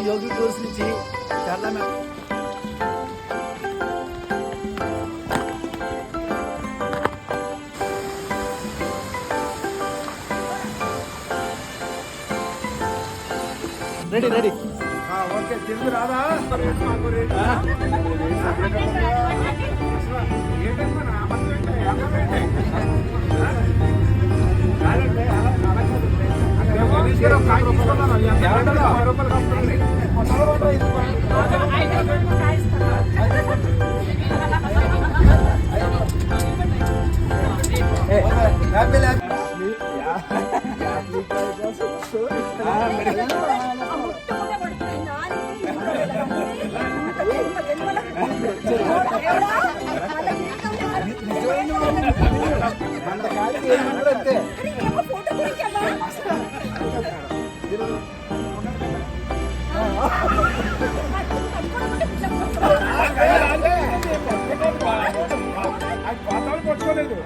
యోగి tours నుంచి చాలా ready ready okay Telugu రాదా పట్టుకోలేదు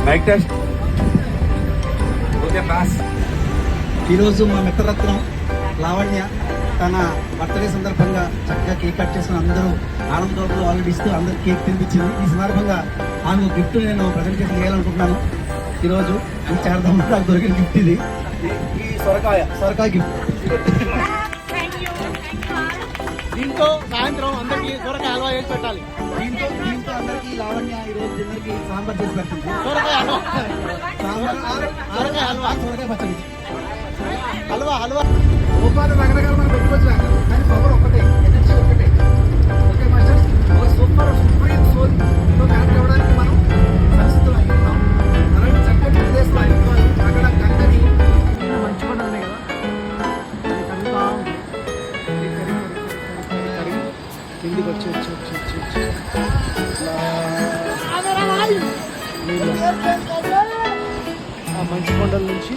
మైక్ టెస్ట్ ఓకే పాస్. ఈరోజు మా మిత్రరత్నం లావణ్య తన బర్త్డే సందర్భంగా చక్కగా కేక్ కట్ చేసుకుని అందరూ ఆనందంతో ఆల్రెడీ ఇస్తూ అందరూ కేక్ తినిపించింది. ఈ సందర్భంగా ఆమె గిఫ్ట్ నేను ప్రజెంటేషన్ చేయాలనుకుంటున్నాను. ఈరోజు ఈ చార్దం నాకు దొరికిన గిఫ్ట్ ఇది, ఈ సొరకాయ గిఫ్ట్. దీంతో సాయంత్రం అందరికి సొరకాయ హల్వా చేసి పెట్టాలి. దీంతో అందరికి లావణ్య ఈరోజు డిన్నర్కి సాంబార్ చేసి పెట్టింది. సొరకాయ పచ్చడి హల్వా ఉపాధి రకరకాల మనం పెట్టుకోవచ్చు, కానీ పవర్ ఒకటే, ఎనర్జీ ఒకటే. ఓకే మాస్టర్స్, ఒక సూపర్ సుప్రీం సోల్ కనెక్ట్ అవ్వడానికి మనం పరిస్థితులు అయ్యున్నాం. అలాంటి చక్కటి ప్రదేశంలో అయ్యున్నారు. అక్కడ గంగని మంచి కూడా ఉన్నాయి కదా, కిందికి వచ్చి ఆ మంచు కొండల నుంచి